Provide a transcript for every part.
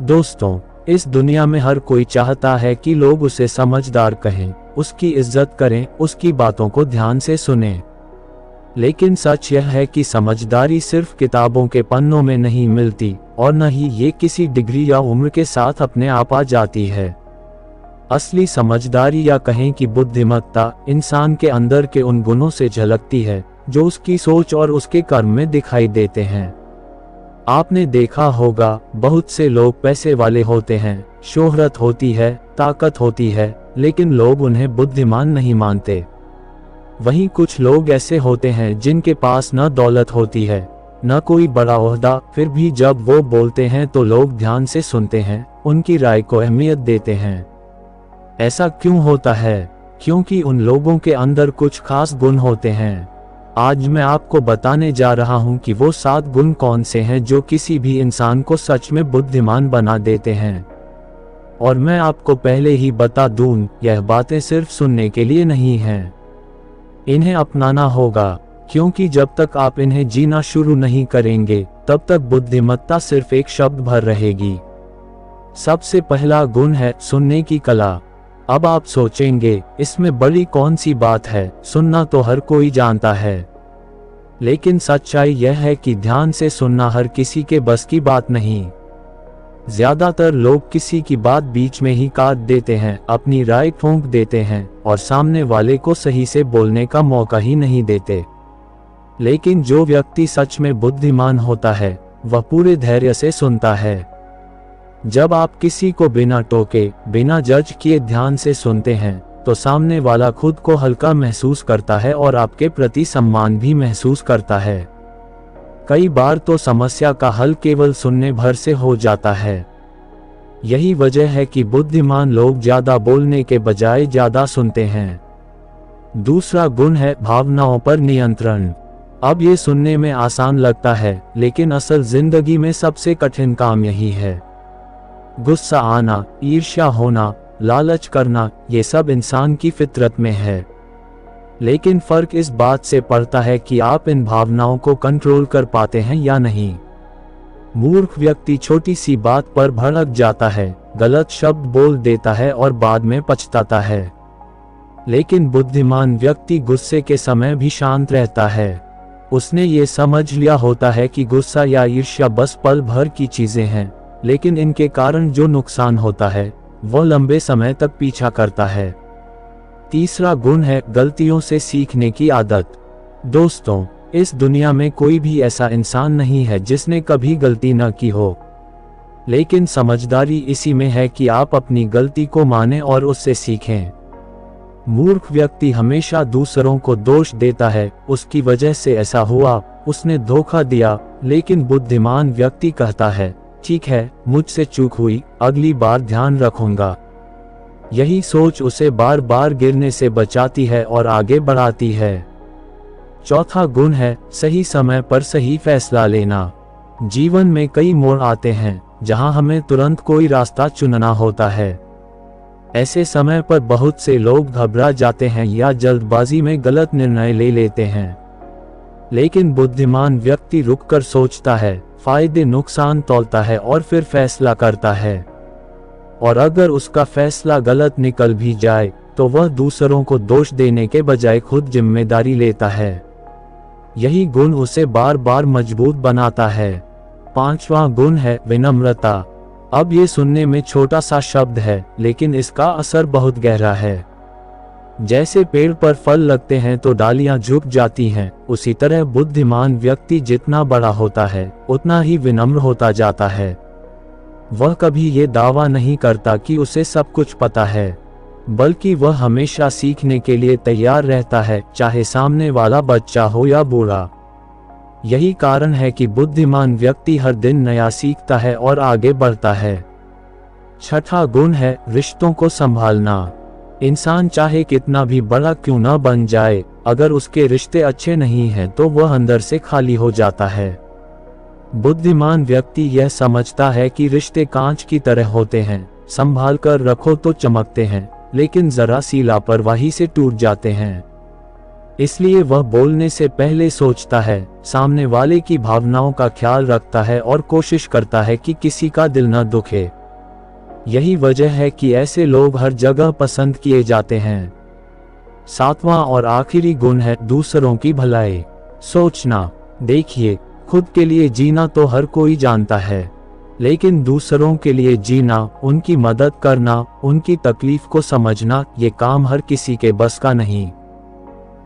दोस्तों, इस दुनिया में हर कोई चाहता है कि लोग उसे समझदार कहें, उसकी इज्जत करें, उसकी बातों को ध्यान से सुनें। लेकिन सच यह है कि समझदारी सिर्फ किताबों के पन्नों में नहीं मिलती और न ही ये किसी डिग्री या उम्र के साथ अपने आप आ जाती है। असली समझदारी या कहें कि बुद्धिमत्ता इंसान के अंदर के उन गुणों से झलकती है जो उसकी सोच और उसके कर्म में दिखाई देते हैं। आपने देखा होगा, बहुत से लोग पैसे वाले होते हैं, शोहरत होती है, ताकत होती है, लेकिन लोग उन्हें बुद्धिमान नहीं मानते। वहीं कुछ लोग ऐसे होते हैं जिनके पास न दौलत होती है, न कोई बड़ा ओहदा, फिर भी जब वो बोलते हैं तो लोग ध्यान से सुनते हैं, उनकी राय को अहमियत देते हैं। ऐसा क्यों होता है? क्योंकि उन लोगों के अंदर कुछ खास गुण होते हैं। आज मैं आपको बताने जा रहा हूं कि वो 7 गुण कौन से हैं जो किसी भी इंसान को सच में बुद्धिमान बना देते हैं। और मैं आपको पहले ही बता दूं, यह बातें सिर्फ सुनने के लिए नहीं हैं। इन्हें अपनाना होगा, क्योंकि जब तक आप इन्हें जीना शुरू नहीं करेंगे तब तक बुद्धिमत्ता सिर्फ एक शब्द भर रहेगी। सबसे पहला गुण है सुनने की कला। अब आप सोचेंगे, इसमें बड़ी कौन सी बात है, सुनना तो हर कोई जानता है। लेकिन सच्चाई यह है कि ध्यान से सुनना हर किसी के बस की बात नहीं। ज्यादातर लोग किसी की बात बीच में ही काट देते हैं, अपनी राय ठोंक देते हैं और सामने वाले को सही से बोलने का मौका ही नहीं देते। लेकिन जो व्यक्ति सच में बुद्धिमान होता है, वह पूरे धैर्य से सुनता है। जब आप किसी को बिना टोके, बिना जज किए ध्यान से सुनते हैं, तो सामने वाला खुद को हल्का महसूस करता है और आपके प्रति सम्मान भी महसूस करता है। कई बार तो समस्या का हल केवल सुनने भर से हो जाता है। यही वजह है कि बुद्धिमान लोग ज्यादा बोलने के बजाय ज्यादा सुनते हैं। दूसरा गुण है भावनाओं पर नियंत्रण। अब ये सुनने में आसान लगता है, लेकिन असल जिंदगी में सबसे कठिन काम यही है। गुस्सा आना, ईर्ष्या होना, लालच करना, ये सब इंसान की फितरत में है। लेकिन फर्क इस बात से पड़ता है कि आप इन भावनाओं को कंट्रोल कर पाते हैं या नहीं। मूर्ख व्यक्ति छोटी सी बात पर भड़क जाता है, गलत शब्द बोल देता है और बाद में पछताता है। लेकिन बुद्धिमान व्यक्ति गुस्से के समय भी शांत रहता है। उसने ये समझ लिया होता है कि गुस्सा या ईर्ष्या बस पल भर की चीजें हैं, लेकिन इनके कारण जो नुकसान होता है वह लंबे समय तक पीछा करता है। तीसरा गुण है गलतियों से सीखने की आदत। दोस्तों, इस दुनिया में कोई भी ऐसा इंसान नहीं है जिसने कभी गलती न की हो। लेकिन समझदारी इसी में है कि आप अपनी गलती को मानें और उससे सीखें। मूर्ख व्यक्ति हमेशा दूसरों को दोष देता है, उसकी वजह से ऐसा हुआ, उसने धोखा दिया। लेकिन बुद्धिमान व्यक्ति कहता है, ठीक है, मुझसे चूक हुई, अगली बार ध्यान रखूंगा। यही सोच उसे बार बार गिरने से बचाती है और आगे बढ़ाती है। चौथा गुण है सही समय पर सही फैसला लेना। जीवन में कई मोड़ आते हैं जहां हमें तुरंत कोई रास्ता चुनना होता है। ऐसे समय पर बहुत से लोग घबरा जाते हैं या जल्दबाजी में गलत निर्णय ले लेते हैं। लेकिन बुद्धिमान व्यक्ति रुककर सोचता है, फायदे नुकसान तौलता है और फिर फैसला करता है। और अगर उसका फैसला गलत निकल भी जाए तो वह दूसरों को दोष देने के बजाय खुद जिम्मेदारी लेता है। यही गुण उसे बार बार मजबूत बनाता है। पांचवा गुण है विनम्रता। अब ये सुनने में छोटा सा शब्द है, लेकिन इसका असर बहुत गहरा है। जैसे पेड़ पर फल लगते हैं तो डालियां झुक जाती हैं, उसी तरह बुद्धिमान व्यक्ति जितना बड़ा होता है उतना ही विनम्र होता जाता है। वह कभी ये दावा नहीं करता कि उसे सब कुछ पता है, बल्कि वह हमेशा सीखने के लिए तैयार रहता है, चाहे सामने वाला बच्चा हो या बूढ़ा। यही कारण है कि बुद्धिमान व्यक्ति हर दिन नया सीखता है और आगे बढ़ता है। छठा गुण है रिश्तों को संभालना। इंसान चाहे कितना भी बड़ा क्यों न बन जाए, अगर उसके रिश्ते अच्छे नहीं हैं तो वह अंदर से खाली हो जाता है। बुद्धिमान व्यक्ति यह समझता है कि रिश्ते कांच की तरह होते हैं, संभाल कर रखो तो चमकते हैं, लेकिन जरा सी लापरवाही से टूट जाते हैं। इसलिए वह बोलने से पहले सोचता है, सामने वाले की भावनाओं का ख्याल रखता है और कोशिश करता है कि किसी का दिल न दुखे। यही वजह है कि ऐसे लोग हर जगह पसंद किए जाते हैं। 7वां और आखिरी गुण है दूसरों की भलाई। सोचना। देखिए, खुद के लिए जीना तो हर कोई जानता है, लेकिन दूसरों के लिए जीना, उनकी मदद करना, उनकी तकलीफ को समझना, ये काम हर किसी के बस का नहीं।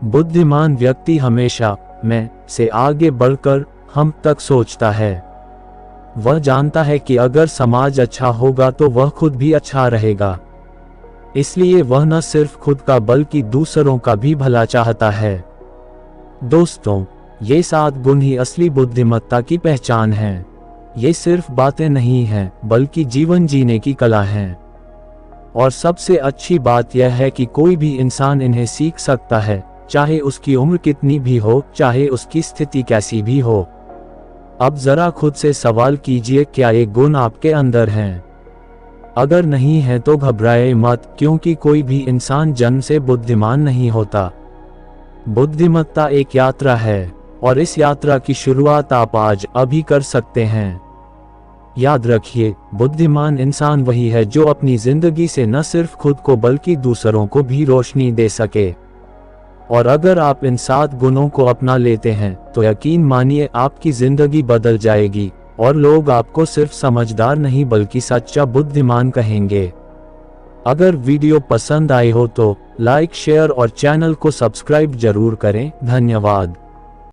बुद्धिमान व्यक्ति हमेशा मैं से आगे बढ़कर हम तक सोचता है। वह जानता है कि अगर समाज अच्छा होगा तो वह खुद भी अच्छा रहेगा। इसलिए वह न सिर्फ खुद का बल्कि दूसरों का भी भला चाहता है। दोस्तों, ये 7 गुण ही असली बुद्धिमत्ता की पहचान है। ये सिर्फ बातें नहीं हैं, बल्कि जीवन जीने की कला हैं। और सबसे अच्छी बात यह है कि कोई भी इंसान इन्हें सीख सकता है, चाहे उसकी उम्र कितनी भी हो, चाहे उसकी स्थिति कैसी भी हो। अब जरा खुद से सवाल कीजिए, क्या ये गुण आपके अंदर हैं? अगर नहीं है तो घबराए मत, क्योंकि कोई भी इंसान जन्म से बुद्धिमान नहीं होता। बुद्धिमत्ता एक यात्रा है, और इस यात्रा की शुरुआत आप आज अभी कर सकते हैं। याद रखिए, बुद्धिमान इंसान वही है जो अपनी जिंदगी से न सिर्फ खुद को बल्कि दूसरों को भी रोशनी दे सके। और अगर आप इन 7 गुणों को अपना लेते हैं तो यकीन मानिए आपकी जिंदगी बदल जाएगी, और लोग आपको सिर्फ समझदार नहीं बल्कि सच्चा बुद्धिमान कहेंगे। अगर वीडियो पसंद आई हो तो लाइक, शेयर और चैनल को सब्सक्राइब जरूर करें। धन्यवाद।